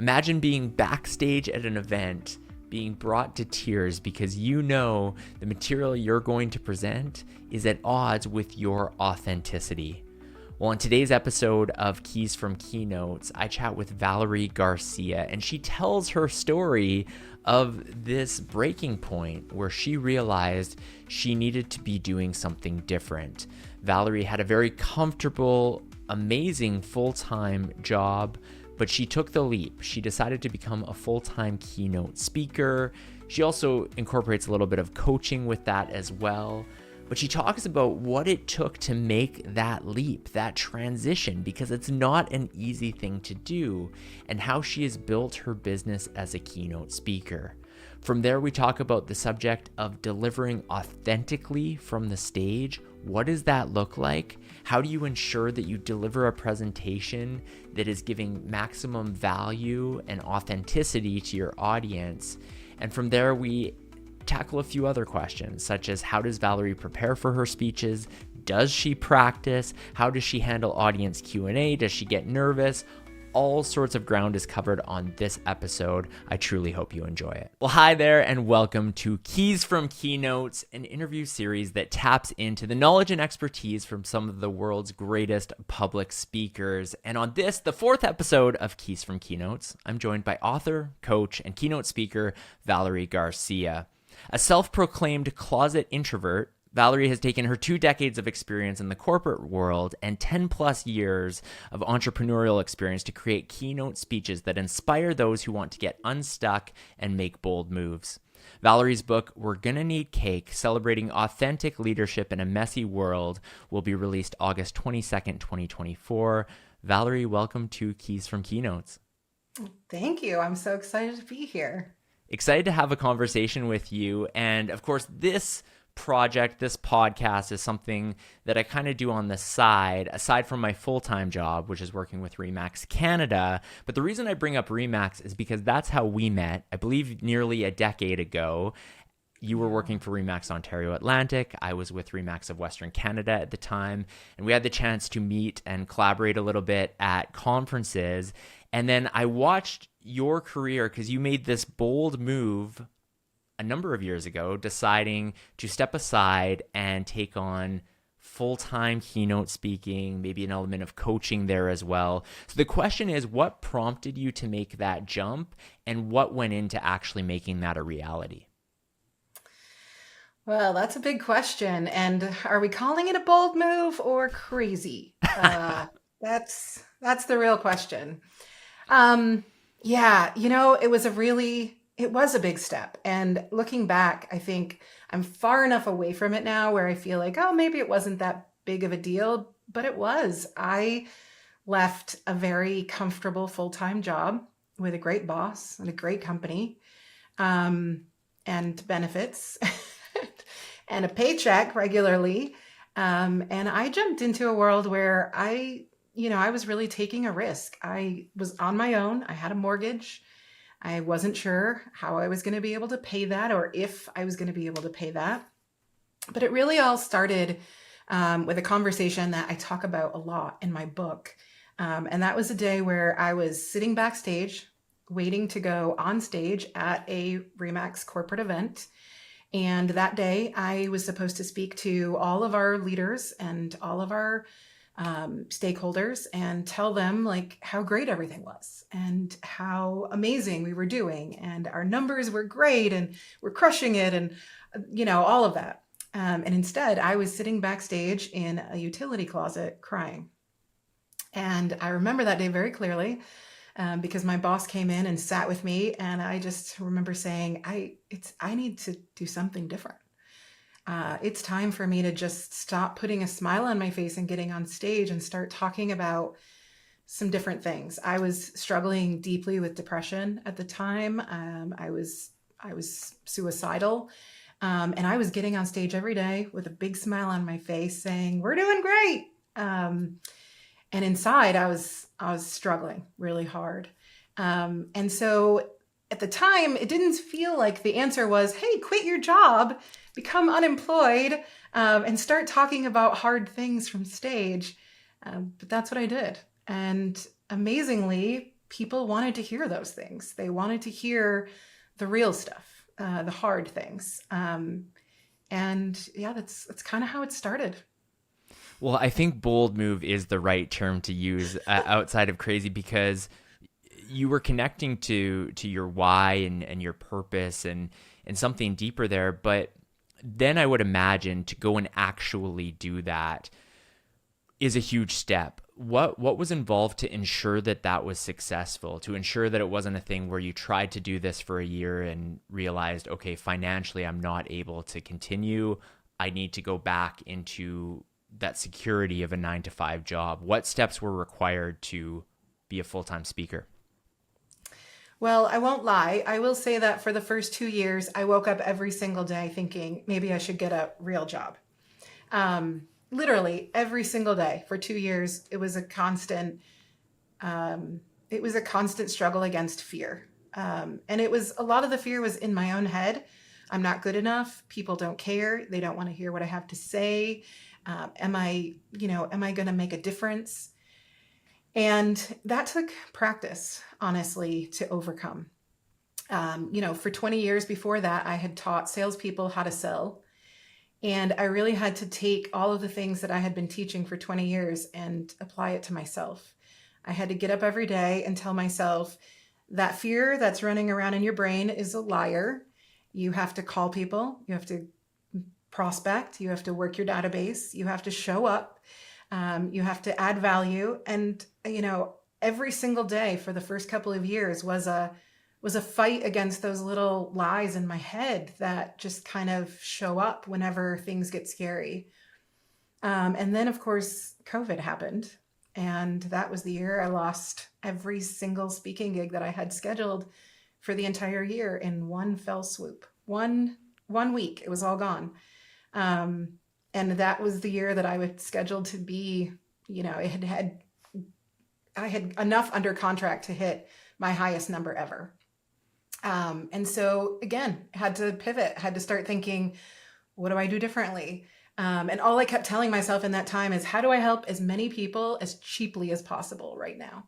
Imagine being backstage at an event, being brought to tears because you know the material you're going to present is at odds with your authenticity. Well, in today's episode of Keys from Keynotes, I chat with Valerie Garcia, and she tells her story of this breaking point where she realized she needed to be doing something different. Valerie had a very comfortable, amazing full-time job, but she took the leap. She decided to become a full-time keynote speaker. She also incorporates a little bit of coaching with that as well. But she talks about what it took to make that leap, that transition, because it's not an easy thing to do, and how she has built her business as a keynote speaker. From there, we talk about the subject of delivering authentically from the stage. What does that look like? How do you ensure that you deliver a presentation that is giving maximum value and authenticity to your audience? And from there, we tackle a few other questions, such as how does Valerie prepare for her speeches? Does she practice? How does she handle audience Q&A? Does she get nervous? All sorts of ground is covered on this episode. I truly hope you enjoy it. Well, hi there, and welcome to Keys from Keynotes, an interview series that taps into the knowledge and expertise from some of the world's greatest public speakers. And on this, the fourth episode of Keys from Keynotes, I'm joined by author, coach, and keynote speaker Valerie Garcia. A self-proclaimed closet introvert, Valerie has taken her 2 decades of experience in the corporate world and 10 plus years of entrepreneurial experience to create keynote speeches that inspire those who want to get unstuck and make bold moves. Valerie's book, We're Gonna Need Cake, Celebrating Authentic Leadership in a Messy World, will be released August 22nd, 2024. Valerie, welcome to Keys from Keynotes. Thank you. I'm so excited to be here. Excited to have a conversation with you. And of course, this project, this podcast is something that I kind of do on the side, aside from my full-time job, which is working with RE/MAX Canada. But the reason I bring up RE/MAX is because that's how we met, I believe nearly a decade ago. You were working for RE/MAX Ontario Atlantic. I was with RE/MAX of Western Canada at the time. And we had the chance to meet and collaborate a little bit at conferences. And then I watched your career because you made this bold move a number of years ago, deciding to step aside and take on full-time keynote speaking, maybe an element of coaching there as well. So the question is, what prompted you to make that jump, and what went into actually making that a reality? Well, that's a big question. And are we calling it a bold move or crazy? That's the real question. Yeah, it was a big step. And looking back, I think I'm far enough away from it now where I feel like, oh, maybe it wasn't that big of a deal, but it was. I left a very comfortable full-time job with a great boss and a great company, and benefits and a paycheck regularly. And I jumped into a world where I was really taking a risk. I was on my own. I had a mortgage. I wasn't sure how I was going to be able to pay that, or if I was going to be able to pay that. But it really all started with a conversation that I talk about a lot in my book. And that was a day where I was sitting backstage, waiting to go on stage at a RE/MAX corporate event. And that day I was supposed to speak to all of our leaders and all of our stakeholders and tell them like how great everything was and how amazing we were doing, and our numbers were great and we're crushing it, and all of that. And instead I was sitting backstage in a utility closet crying. And I remember that day very clearly, because my boss came in and sat with me, and I just remember saying, I need to do something different. It's time for me to just stop putting a smile on my face and getting on stage and start talking about some different things. I was struggling deeply with depression at the time. I was suicidal. And I was getting on stage every day with a big smile on my face saying, we're doing great. And inside I was struggling really hard. And so at the time, it didn't feel like the answer was, hey, quit your job, become unemployed, and start talking about hard things from stage. But that's what I did. And amazingly, people wanted to hear those things. They wanted to hear the real stuff, the hard things. And yeah, that's kind of how it started. Well, I think bold move is the right term to use outside of crazy, because you were connecting to your why and your purpose and something deeper there. But then I would imagine to go and actually do that is a huge step. What was involved to ensure that that was successful, to ensure that it wasn't a thing where you tried to do this for a year and realized, okay, financially, I'm not able to continue. I need to go back into that security of a 9-to-5 job. What steps were required to be a full-time speaker? Well, I won't lie. I will say that for the first 2 years, I woke up every single day thinking maybe I should get a real job. Literally every single day for 2 years, it was a constant struggle against fear. And a lot of the fear was in my own head. I'm not good enough. People don't care. They don't want to hear what I have to say. Am I going to make a difference? And that took practice, honestly, to overcome. For 20 years before that, I had taught salespeople how to sell. And I really had to take all of the things that I had been teaching for 20 years and apply it to myself. I had to get up every day and tell myself that fear that's running around in your brain is a liar. You have to call people. You have to prospect. You have to work your database. You have to show up. You have to add value. And, every single day for the first couple of years was a fight against those little lies in my head that just kind of show up whenever things get scary. And then, of course, COVID happened. And that was the year I lost every single speaking gig that I had scheduled for the entire year in one fell swoop. One week, it was all gone. And that was the year that I was scheduled to be, I had enough under contract to hit my highest number ever. And so again, had to pivot, had to start thinking, what do I do differently? And all I kept telling myself in that time is, how do I help as many people as cheaply as possible right now?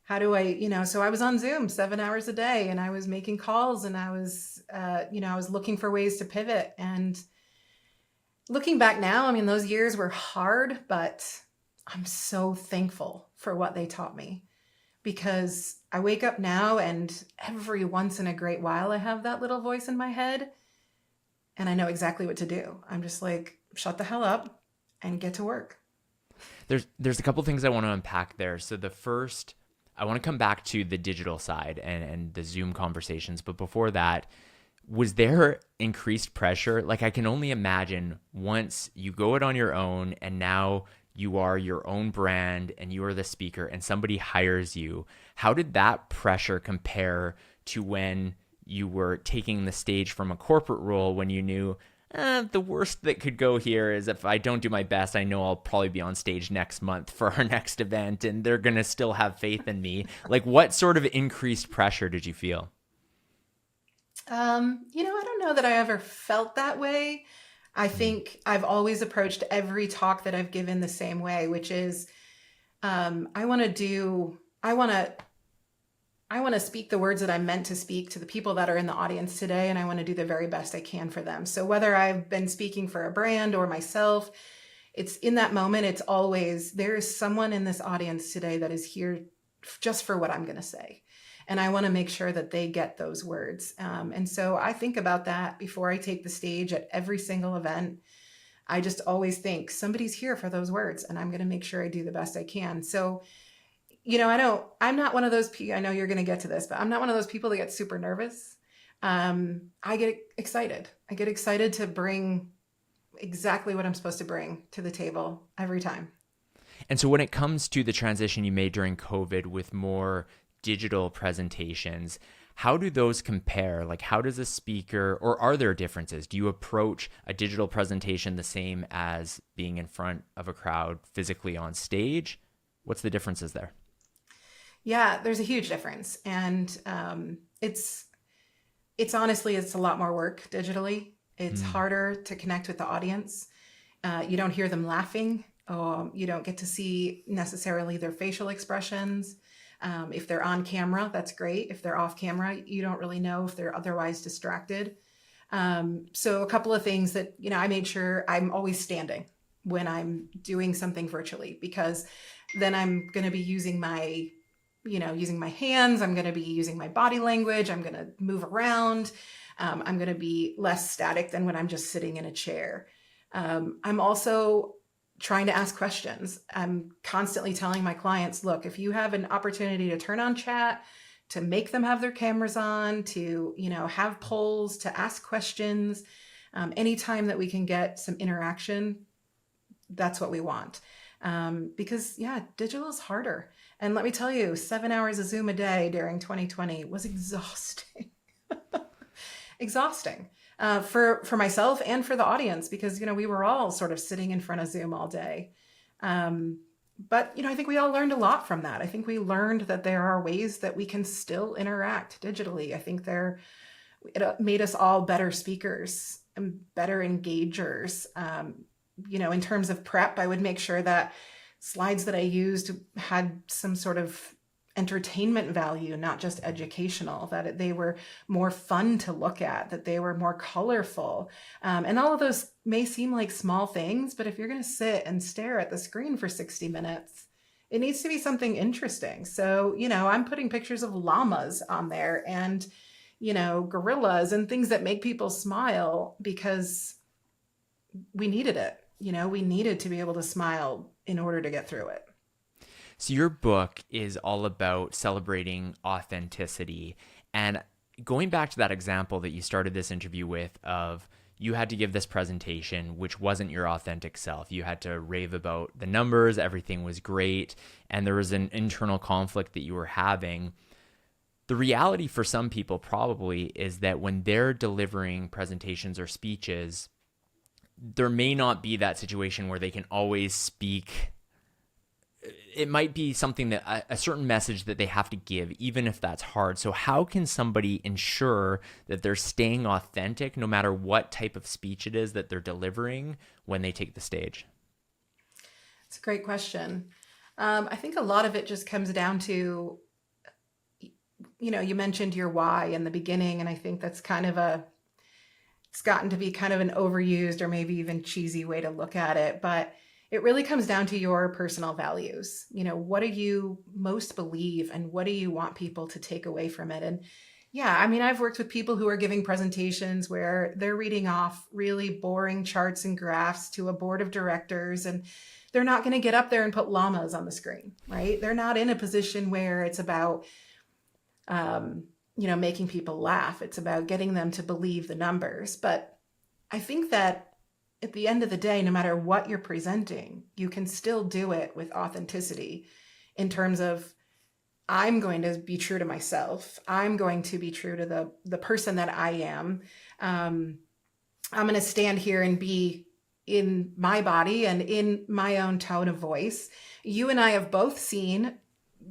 How do I, so I was on Zoom 7 hours a day and I was making calls and I was, I was looking for ways to pivot. And looking back now, those years were hard, but I'm so thankful for what they taught me, because I wake up now and every once in a great while, I have that little voice in my head and I know exactly what to do. I'm just like, shut the hell up and get to work. There's a couple things I want to unpack there. So the first, I want to come back to the digital side and the Zoom conversations. But before that, was there increased pressure? Like, I can only imagine once you go it on your own and now you are your own brand and you are the speaker and somebody hires you. How did that pressure compare to when you were taking the stage from a corporate role, when you knew the worst that could go here is if I don't do my best, I know I'll probably be on stage next month for our next event and they're going to still have faith in me. Like, what sort of increased pressure did you feel? I don't know that I ever felt that way. I think I've always approached every talk that I've given the same way, which is, I want to speak the words that I'm meant to speak to the people that are in the audience today, and I want to do the very best I can for them. So whether I've been speaking for a brand or myself, it's in that moment, it's always, there is someone in this audience today that is here just for what I'm going to say. And I want to make sure that they get those words. And so I think about that before I take the stage at every single event. I just always think somebody's here for those words, and I'm going to make sure I do the best I can. So, I'm not one of those people, I know you're going to get to this, but I'm not one of those people that get super nervous. I get excited. I get excited to bring exactly what I'm supposed to bring to the table every time. And so when it comes to the transition you made during COVID with more digital presentations, how do those compare? Like, how does a speaker, or are there differences? Do you approach a digital presentation the same as being in front of a crowd physically on stage? What's the differences there? Yeah, there's a huge difference. And it's honestly, it's a lot more work digitally. It's harder to connect with the audience. You don't hear them laughing. You don't get to see necessarily their facial expressions. If they're on camera, that's great. If they're off camera, you don't really know if they're otherwise distracted. So a couple of things that, I made sure I'm always standing when I'm doing something virtually, because then I'm going to be using my hands. I'm going to be using my body language. I'm going to move around. I'm going to be less static than when I'm just sitting in a chair. I'm also trying to ask questions. I'm constantly telling my clients, look, if you have an opportunity to turn on chat, to make them have their cameras on, to, have polls, to ask questions, anytime that we can get some interaction, that's what we want. Because digital is harder. And let me tell you, 7 hours of Zoom a day during 2020 was exhausting. Exhausting for myself and for the audience, because, we were all sort of sitting in front of Zoom all day. But, I think we all learned a lot from that. I think we learned that there are ways that we can still interact digitally. I think it made us all better speakers and better engagers. In terms of prep, I would make sure that slides that I used had some sort of entertainment value, not just educational, that they were more fun to look at, that they were more colorful. And all of those may seem like small things, but if you're going to sit and stare at the screen for 60 minutes, it needs to be something interesting. So, I'm putting pictures of llamas on there and, gorillas and things that make people smile, because we needed it. We needed to be able to smile in order to get through it. So your book is all about celebrating authenticity. And going back to that example that you started this interview with, of you had to give this presentation, which wasn't your authentic self. You had to rave about the numbers, everything was great, and there was an internal conflict that you were having. The reality for some people probably is that when they're delivering presentations or speeches, there may not be that situation where they can always speak. It might be something that a certain message that they have to give, even if that's hard. So how can somebody ensure that they're staying authentic no matter what type of speech it is that they're delivering when they take the stage? It's a great question. I think a lot of it just comes down to, you mentioned your why in the beginning, and I think that's it's gotten to be kind of an overused or maybe even cheesy way to look at it, but it really comes down to your personal values. What do you most believe, and what do you want people to take away from it? And I've worked with people who are giving presentations where they're reading off really boring charts and graphs to a board of directors, and they're not going to get up there and put llamas on the screen, right? They're not in a position where it's about, making people laugh. It's about getting them to believe the numbers. But I think that at the end of the day, no matter what you're presenting, you can still do it with authenticity, in terms of, I'm going to be true to myself. I'm going to be true to the person that I am. I'm going to stand here and be in my body and in my own tone of voice. You and I have both seen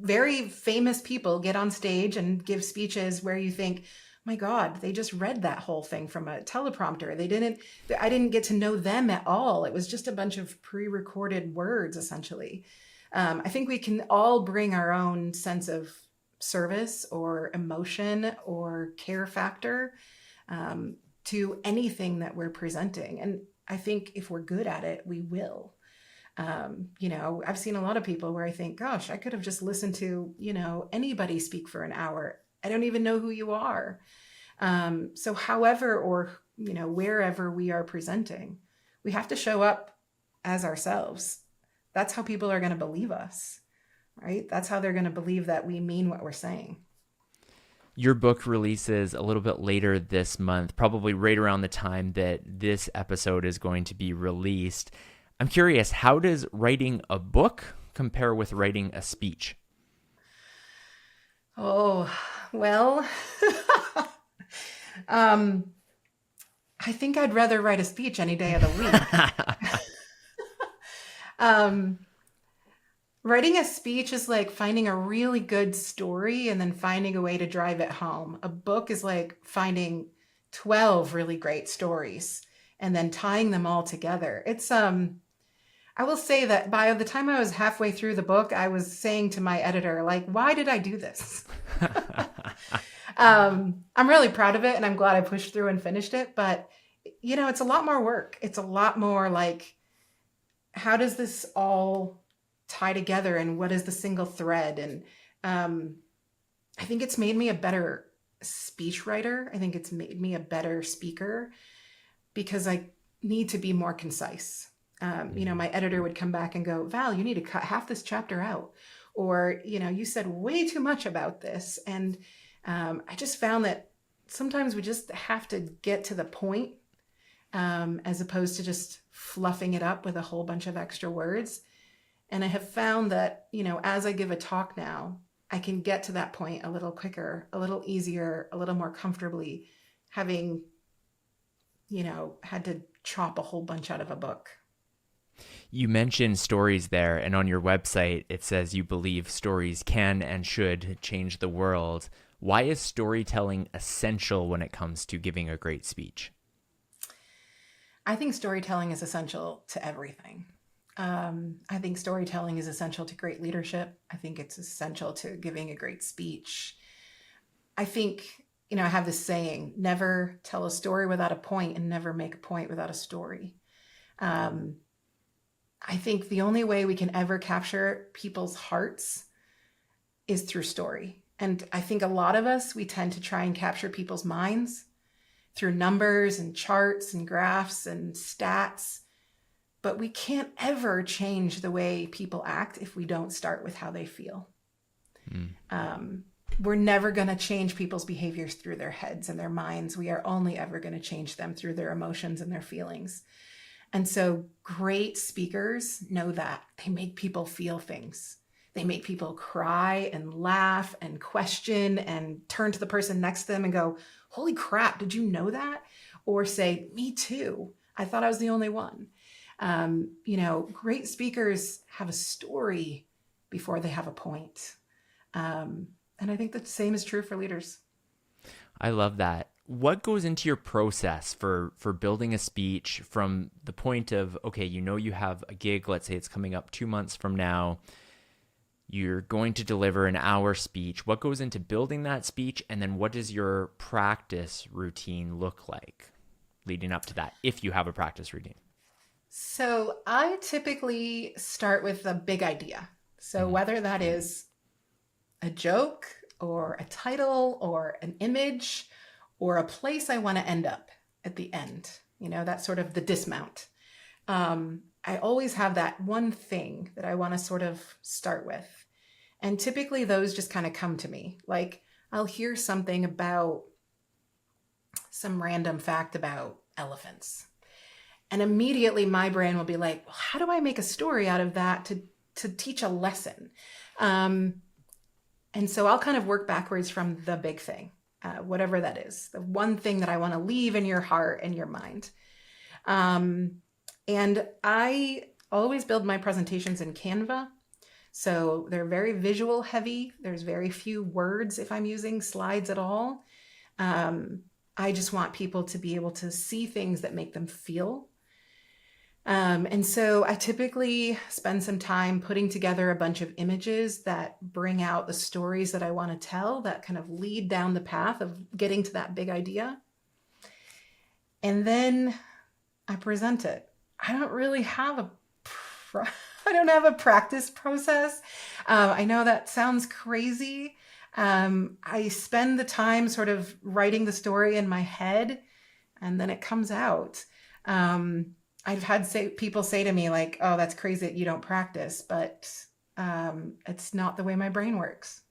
very famous people get on stage and give speeches where you think, my God, they just read that whole thing from a teleprompter. I didn't get to know them at all. It was just a bunch of pre-recorded words, essentially. I think we can all bring our own sense of service or emotion or care factor to anything that we're presenting. And I think if we're good at it, we will. I've seen a lot of people where I think, gosh, I could have just listened to, anybody speak for an hour. I don't even know who you are. So however, or, wherever we are presenting, we have to show up as ourselves. That's how people are going to believe us, right? That's how they're going to believe that we mean what we're saying. Your book releases a little bit later this month, probably right around the time that this episode is going to be released. I'm curious, how does writing a book compare with writing a speech? Oh, well, I think I'd rather write a speech any day of the week. Writing a speech is like finding a really good story and then finding a way to drive it home. A book is like finding 12 really great stories and then tying them all together. I will say that by the time I was halfway through the book, I was saying to my editor, like, why did I do this? I'm really proud of it, and I'm glad I pushed through and finished it. But, it's a lot more work. It's a lot more like, how does this all tie together, and what is the single thread? And I think it's made me a better speech writer. I think it's made me a better speaker because I need to be more concise. My editor would come back and go, Val, you need to cut half this chapter out. Or, you said way too much about this. And I just found that sometimes we just have to get to the point as opposed to just fluffing it up with a whole bunch of extra words. And I have found that, as I give a talk now, I can get to that point a little quicker, a little easier, a little more comfortably, having, had to chop a whole bunch out of a book. You mentioned stories there, and on your website, it says you believe stories can and should change the world. Why is storytelling essential when it comes to giving a great speech? I think storytelling is essential to everything. I think storytelling is essential to great leadership. I think it's essential to giving a great speech. I think, I have this saying, never tell a story without a point and never make a point without a story. I think the only way we can ever capture people's hearts is through story. And I think a lot of us, we tend to try and capture people's minds through numbers and charts and graphs and stats. But we can't ever change the way people act if we don't start with how they feel. We're never going to change people's behaviors through their heads and their minds. We are only ever going to change them through their emotions and their feelings. And so great speakers know that. They make people feel things. They make people cry and laugh and question and turn to the person next to them and go, holy crap, did you know that? Or say, me too. I thought I was the only one. Great speakers have a story before they have a point. And I think the same is true for leaders. I love that. What goes into your process for building a speech from the point of, okay, you have a gig, let's say it's coming up 2 months from now, you're going to deliver an hour speech. What goes into building that speech? And then what does your practice routine look like leading up to that, if you have a practice routine? So I typically start with a big idea. So whether that is a joke or a title or an image or a place I want to end up at the end, that's sort of the dismount. I always have that one thing that I want to sort of start with. And typically those just kind of come to me. Like I'll hear something about some random fact about elephants. And immediately my brain will be like, well, how do I make a story out of that to teach a lesson? And so I'll kind of work backwards from the big thing, whatever that is, the one thing that I want to leave in your heart and your mind. And I always build my presentations in Canva. So they're very visual heavy. There's very few words if I'm using slides at all. I just want people to be able to see things that make them feel. And so I typically spend some time putting together a bunch of images that bring out the stories that I want to tell, that kind of lead down the path of getting to that big idea. And then I present it. I don't really have a practice process. I know that sounds crazy. I spend the time sort of writing the story in my head, and then it comes out. I've had people say to me like, oh, that's crazy that you don't practice, but it's not the way my brain works.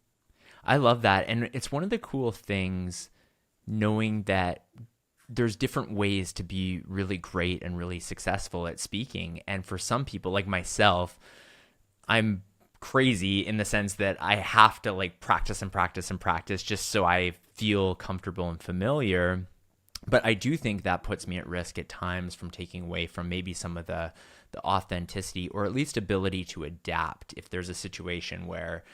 I love that. And it's one of the cool things knowing that there's different ways to be really great and really successful at speaking. And for some people like myself, I'm crazy in the sense that I have to like practice and practice and practice just so I feel comfortable and familiar. But I do think that puts me at risk at times from taking away from maybe some of the authenticity, or at least ability to adapt if there's a situation where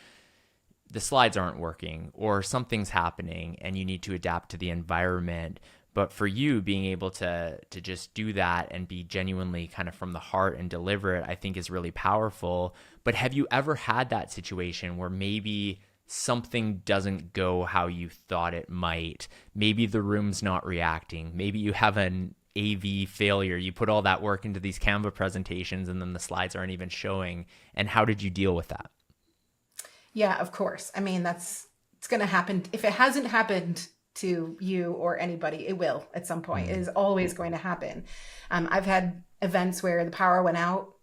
the slides aren't working or something's happening and you need to adapt to the environment. But for you, being able to just do that and be genuinely kind of from the heart and deliver it, I think is really powerful. But have you ever had that situation where maybe something doesn't go how you thought it might? Maybe the room's not reacting. Maybe you have an AV failure. You put all that work into these Canva presentations and then the slides aren't even showing. And how did you deal with that? Yeah, of course. I mean, it's going to happen. If it hasn't happened to you or anybody, it will at some point. It is always going to happen. I've had events where the power went out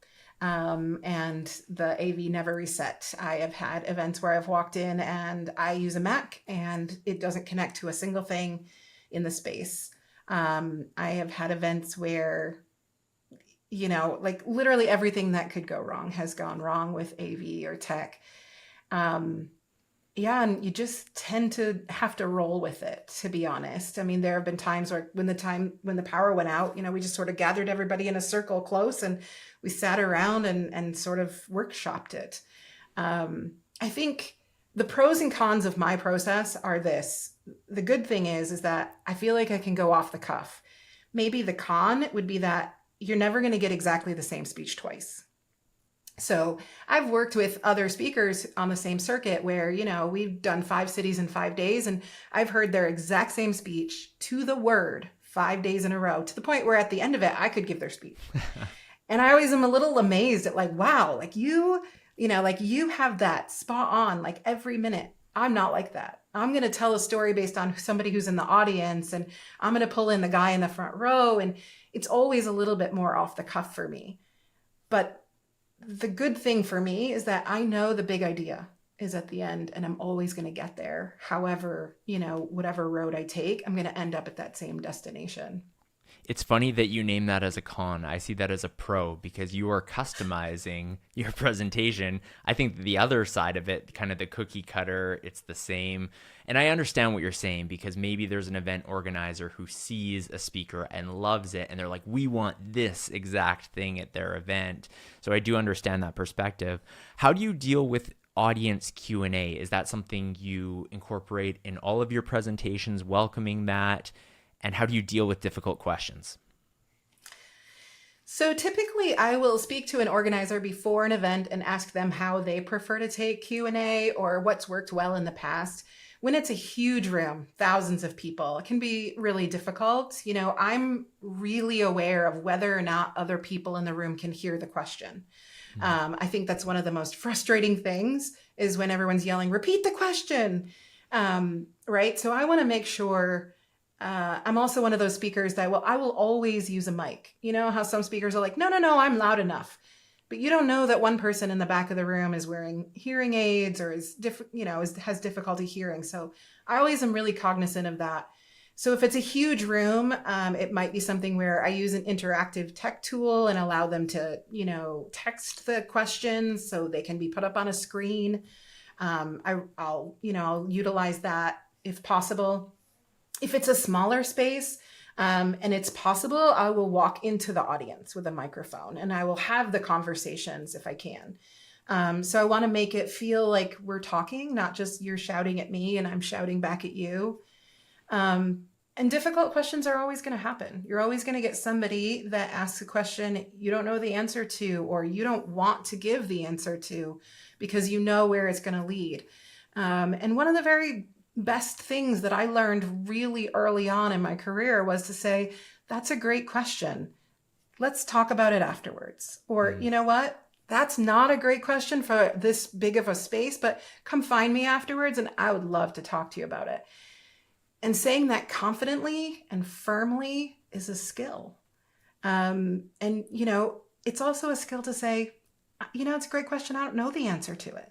and the AV never reset. I have had events where I've walked in and I use a Mac and it doesn't connect to a single thing in the space. I have had events where, like literally everything that could go wrong has gone wrong with AV or tech. Yeah, and you just tend to have to roll with it, to be honest. I mean, there have been times where when the power went out, we just sort of gathered everybody in a circle close and we sat around and sort of workshopped it. I think the pros and cons of my process are this. The good thing is that I feel like I can go off the cuff. Maybe the con would be that you're never going to get exactly the same speech twice. So I've worked with other speakers on the same circuit where, we've done 5 cities in 5 days and I've heard their exact same speech to the word 5 days in a row, to the point where at the end of it, I could give their speech. And I always am a little amazed at wow, you have that spot on every minute. I'm not like that. I'm going to tell a story based on somebody who's in the audience and I'm going to pull in the guy in the front row. And it's always a little bit more off the cuff for me. But the good thing for me is that I know the big idea is at the end and I'm always going to get there. However, whatever road I take, I'm going to end up at that same destination. It's funny that you name that as a con. I see that as a pro because you are customizing your presentation. I think the other side of it, kind of the cookie cutter, it's the same. And I understand what you're saying because maybe there's an event organizer who sees a speaker and loves it and they're like, we want this exact thing at their event. So I do understand that perspective. How do you deal with audience Q&A? Is that something you incorporate in all of your presentations, welcoming that? And how do you deal with difficult questions? So typically I will speak to an organizer before an event and ask them how they prefer to take Q&A or what's worked well in the past. When it's a huge room, thousands of people, it can be really difficult. I'm really aware of whether or not other people in the room can hear the question. I think that's one of the most frustrating things is when everyone's yelling, repeat the question, right? So I want to make sure I'm also one of those speakers that I will always use a mic. You know how some speakers are like, no, I'm loud enough. But you don't know that one person in the back of the room is wearing hearing aids or has difficulty hearing. So I always am really cognizant of that. So if it's a huge room, it might be something where I use an interactive tech tool and allow them to, text the questions so they can be put up on a screen. I'll utilize that if possible. If it's a smaller space and it's possible, I will walk into the audience with a microphone and I will have the conversations if I can. So I want to make it feel like we're talking, not just you're shouting at me and I'm shouting back at you. And difficult questions are always going to happen. You're always going to get somebody that asks a question you don't know the answer to, or you don't want to give the answer to because you know where it's going to lead. And one of the very best things that I learned really early on in my career was to say, that's a great question. Let's talk about it afterwards. Or, you know what? That's not a great question for this big of a space, but come find me afterwards and I would love to talk to you about it. And saying that confidently and firmly is a skill. It's also a skill to say, it's a great question. I don't know the answer to it,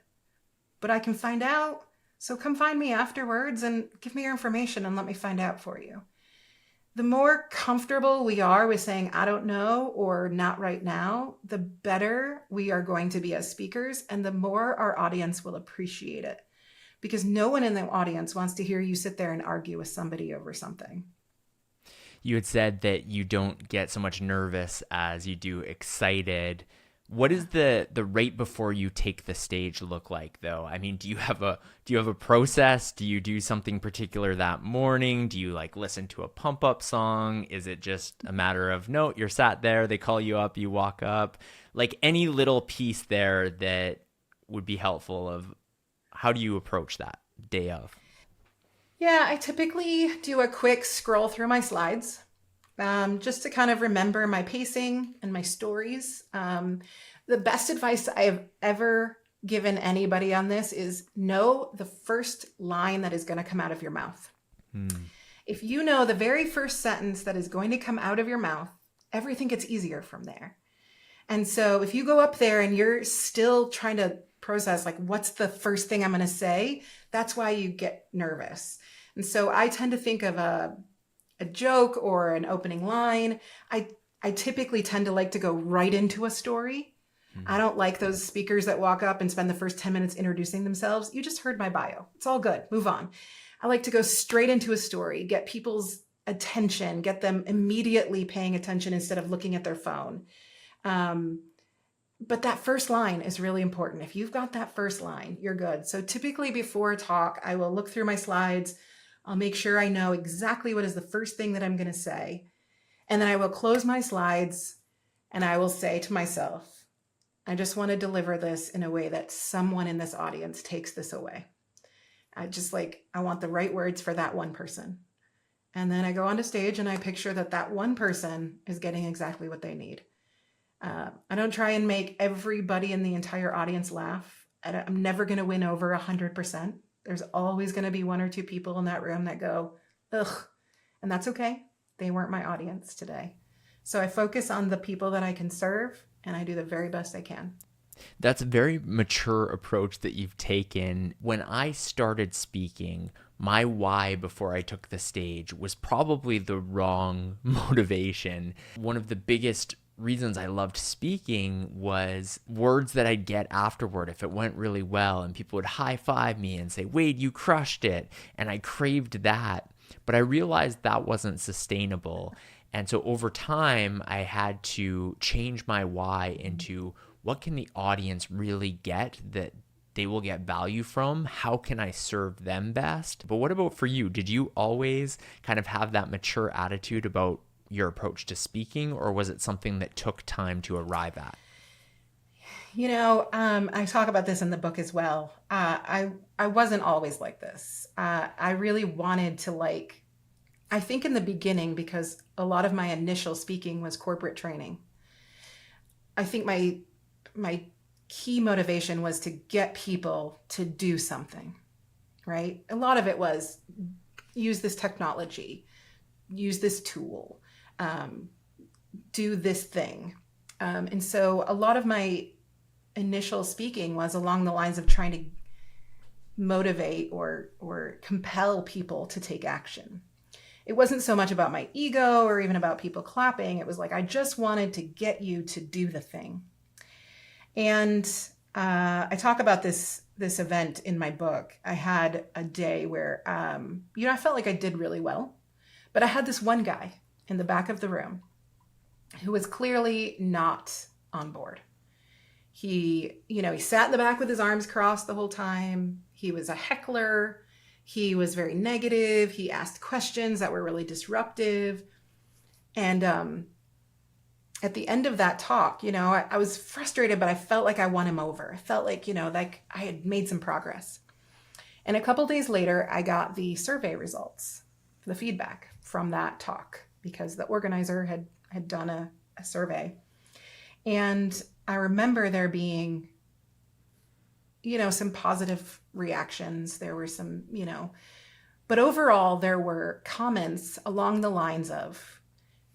but I can find out. So come find me afterwards and give me your information and let me find out for you. The more comfortable we are with saying, I don't know, or not right now, the better we are going to be as speakers and the more our audience will appreciate it. Because no one in the audience wants to hear you sit there and argue with somebody over something. You had said that you don't get so much nervous as you do excited. What is the right before you take the stage look like, though? I mean, do you have a process? Do you do something particular that morning? Do you like listen to a pump up song? Is it just a matter of, no, you're sat there, they call you up, you walk up? Like any little piece there that would be helpful of how do you approach that day of? Yeah, I typically do a quick scroll through my slides, just to kind of remember my pacing and my stories. The best advice I have ever given anybody on this is know the first line that is going to come out of your mouth. If you know the very first sentence that is going to come out of your mouth, everything gets easier from there. And so if you go up there and you're still trying to process, like, what's the first thing I'm going to say? That's why you get nervous. And so I tend to think of a joke or an opening line. I typically tend to like to go right into a story. I don't like those speakers that walk up and spend the first 10 minutes introducing themselves. You just heard my bio. It's all good. Move on. I like to go straight into a story, get people's attention, get them immediately paying attention instead of looking at their phone. But that first line is really important. If you've got that first line, you're good. So typically before a talk, I will look through my slides. I'll make sure I know exactly what is the first thing that I'm going to say. And then I will close my slides and I will say to myself, I just want to deliver this in a way that someone in this audience takes this away. I want the right words for that one person. And then I go onto stage and I picture that one person is getting exactly what they need. I don't try and make everybody in the entire audience laugh. I'm never going to win over 100%. There's always going to be one or two people in that room that go, ugh, and that's okay. They weren't my audience today. So I focus on the people that I can serve, and I do the very best I can. That's a very mature approach that you've taken. When I started speaking, my why before I took the stage was probably the wrong motivation. One of the biggest reasons I loved speaking was words that I'd get afterward if it went really well, and people would high five me and say, Wade, you crushed it. And I craved that, but I realized that wasn't sustainable. And so over time, I had to change my why into what can the audience really get that they will get value from? How can I serve them best? But what about for you? Did you always kind of have that mature attitude about your approach to speaking, or was it something that took time to arrive at? I talk about this in the book as well. I wasn't always like this. I really wanted to I think in the beginning, because a lot of my initial speaking was corporate training, I think my key motivation was to get people to do something, right? A lot of it was use this technology, use this tool, do this thing. And so a lot of my initial speaking was along the lines of trying to motivate or compel people to take action. It wasn't so much about my ego or even about people clapping. It was like, I just wanted to get you to do the thing. And I talk about this event in my book. I had a day where, I felt like I did really well, but I had this one guy in the back of the room who was clearly not on board. He sat in the back with his arms crossed the whole time. He was a heckler. He was very negative. He asked questions that were really disruptive. And at the end of that talk, I was frustrated, but I felt like I won him over. I felt like, like I had made some progress. And a couple days later, I got the survey results, the feedback from that talk, because the organizer had done a survey. And I remember there being, some positive reactions. There were some, but overall there were comments along the lines of,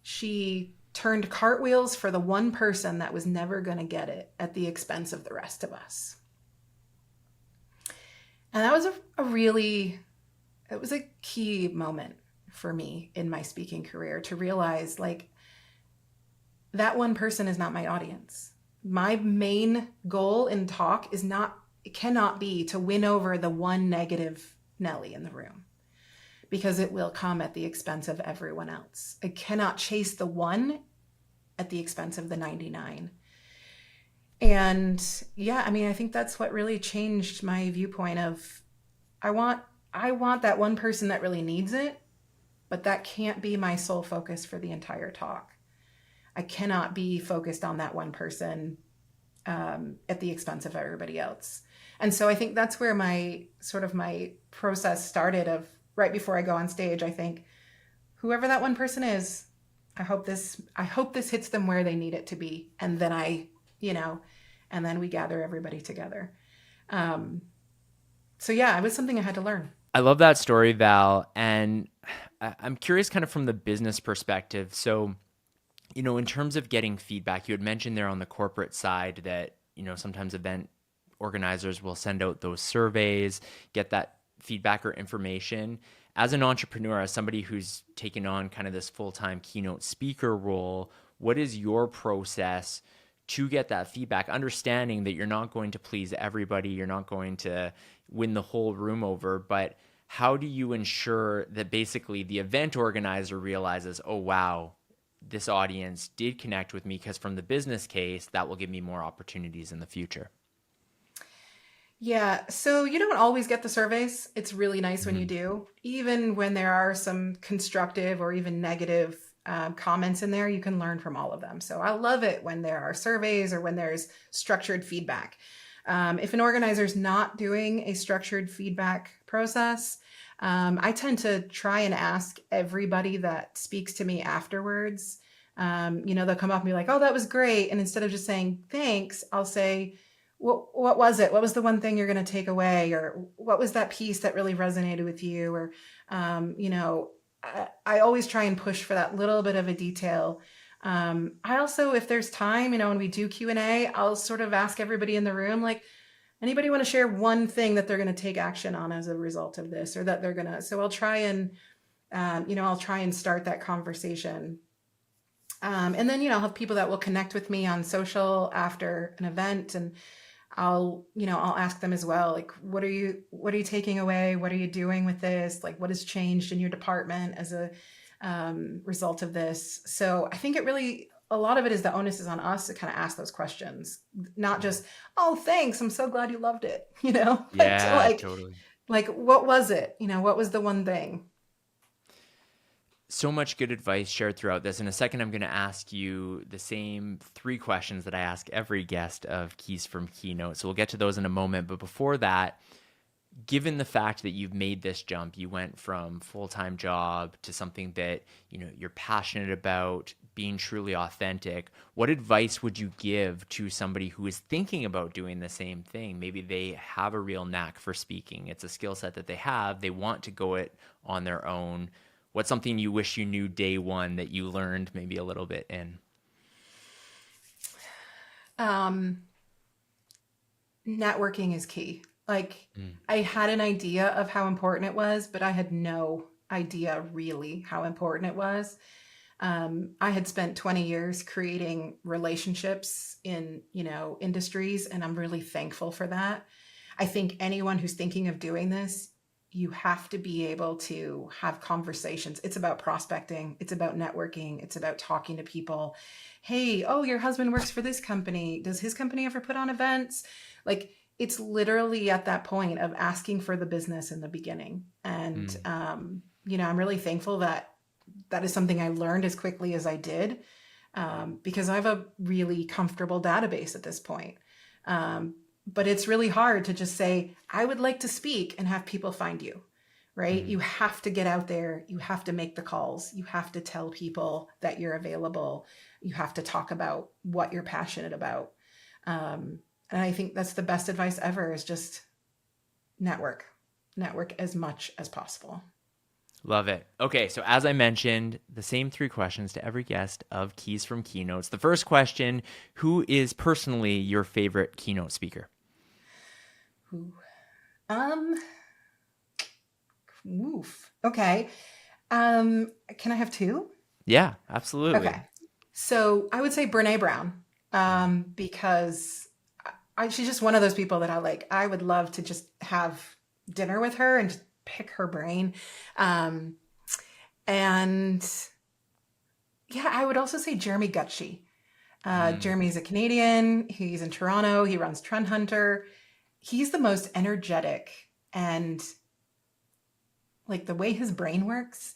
she turned cartwheels for the one person that was never going to get it at the expense of the rest of us. And that was it was a key moment for me in my speaking career to realize that one person is not my audience. My main goal in talk it cannot be to win over the one negative Nelly in the room, because it will come at the expense of everyone else. I cannot chase the one at the expense of the 99. And yeah, I mean, I think that's what really changed my viewpoint of I want I want that one person that really needs it, but that can't be my sole focus for the entire talk. I cannot be focused on that one person at the expense of everybody else. And so I think that's where my process started of right before I go on stage. I think whoever that one person is, I hope this hits them where they need it to be. And then you know, and then we gather everybody together. Um, so yeah, it was something I had to learn. I love that story, Val. And I'm curious kind of from the business perspective. So, in terms of getting feedback, you had mentioned there on the corporate side that, sometimes event organizers will send out those surveys, get that feedback or information. As an entrepreneur, as somebody who's taken on kind of this full-time keynote speaker role, what is your process to get that feedback, understanding that you're not going to please everybody, you're not going to win the whole room over, but how do you ensure that basically the event organizer realizes, oh, wow, this audience did connect with me, because from the business case, that will give me more opportunities in the future? Yeah, so you don't always get the surveys. It's really nice when you Mm-hmm. do. Even when there are some constructive or even negative comments in there, you can learn from all of them. So I love it when there are surveys or when there's structured feedback. If an organizer is not doing a structured feedback process, I tend to try and ask everybody that speaks to me afterwards. They'll come up and be like, "Oh, that was great," and instead of just saying thanks, I'll say, what was it? What was the one thing you're going to take away? Or what was that piece that really resonated with you? Or, I always try and push for that little bit of a detail. I also, if there's time, when we do Q&A, I'll sort of ask everybody in the room, like, anybody want to share one thing that they're going to take action on as a result of this, or that they're going to, so I'll try and, I'll try and start that conversation. And then, I'll have people that will connect with me on social after an event, and I'll ask them as well, like, what are you taking away? What are you doing with this? Like, what has changed in your department as a result of this? So I think a lot of it is the onus is on us to kind of ask those questions, not just, oh, thanks, I'm so glad you loved it, but Yeah, totally. like, what was it? What was the one thing? So much good advice shared throughout this. In a second, I'm going to ask you the same 3 questions that I ask every guest of Keys from Keynote. So we'll get to those in a moment. But before that, given the fact that you've made this jump, you went from full-time job to something that, you're passionate about, being truly authentic, what advice would you give to somebody who is thinking about doing the same thing? Maybe they have a real knack for speaking. It's a skill set that they have. They want to go it on their own. What's something you wish you knew day one that you learned maybe a little bit in? Um, Networking is key. Like, Mm. I had an idea of how important it was, but I had no idea really how important it was. I had spent 20 years creating relationships in, industries, and I'm really thankful for that. I think anyone who's thinking of doing this, you have to be able to have conversations. It's about prospecting. It's about networking. It's about talking to people. Hey, oh, your husband works for this company. Does his company ever put on events? Like, it's literally at that point of asking for the business in the beginning. And, Mm. I'm really thankful that that is something I learned as quickly as I did, because I have a really comfortable database at this point. But it's really hard to just say, I would like to speak, and have people find you, right? Mm. You have to get out there. You have to make the calls. You have to tell people that you're available. You have to talk about what you're passionate about. And I think that's the best advice ever, is just network as much as possible. Love it. Okay, so as I mentioned, the same 3 questions to every guest of Keys from Keynotes. The first question, who is personally your favorite keynote speaker? Ooh. Um, Oof. Okay. Can I have 2? Yeah, absolutely. Okay. So I would say Brene Brown, because she's just one of those people that I would love to just have dinner with her and just pick her brain. Um, and yeah, I would also say Jeremy Gutshi. Jeremy's a Canadian. He's in Toronto. He runs Trend Hunter. He's the most energetic and like the way his brain works,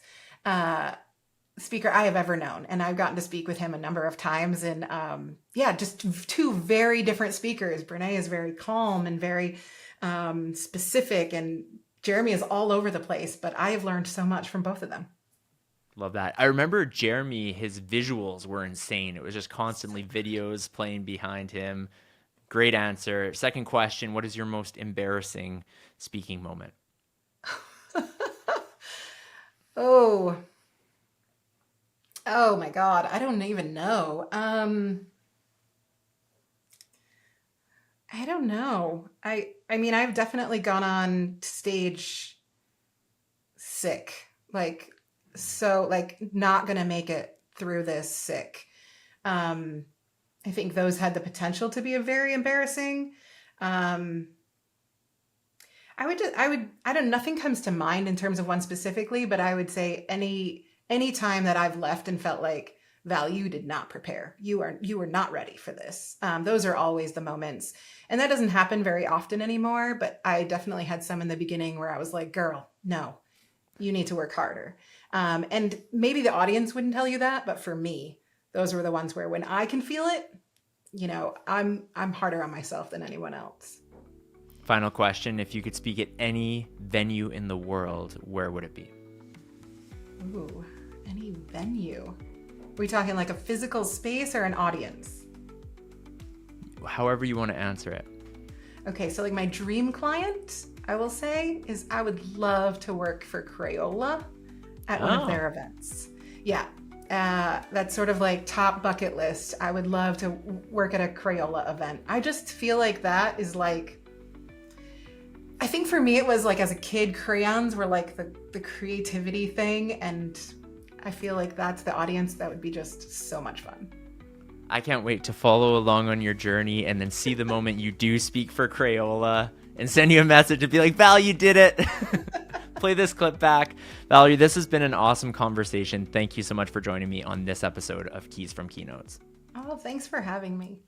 speaker I have ever known. And I've gotten to speak with him a number of times. And just two very different speakers. Brene is very calm and very specific, and Jeremy is all over the place. But I have learned so much from both of them. Love that. I remember Jeremy, his visuals were insane. It was just constantly videos playing behind him. Great answer. Second question, what is your most embarrassing speaking moment? Oh my God. I don't even know. I don't know. I mean, I've definitely gone on stage sick, not gonna make it through this sick. I think those had the potential to be a very embarrassing. Nothing comes to mind in terms of one specifically, but I would say any time that I've left and felt like, Val, you did not prepare. You were not ready for this. Those are always the moments. And that doesn't happen very often anymore, but I definitely had some in the beginning where I was like, girl, no, you need to work harder. And maybe the audience wouldn't tell you that, but for me, those were the ones where when I can feel it, I'm harder on myself than anyone else. Final question. If you could speak at any venue in the world, where would it be? Ooh, any venue. Are we talking like a physical space or an audience? However you want to answer it. Okay, so like my dream client, I will say, is I would love to work for Crayola at one of their events. Yeah, that's sort of like top bucket list. I would love to work at a Crayola event. I just feel like that is like, I think for me it was like as a kid, crayons were like the creativity thing, and I feel like that's the audience that would be just so much fun. I can't wait to follow along on your journey and then see the moment you do speak for Crayola and send you a message and be like, Val, you did it. Play this clip back. Valerie, this has been an awesome conversation. Thank you so much for joining me on this episode of Keys from Keynotes. Oh, thanks for having me.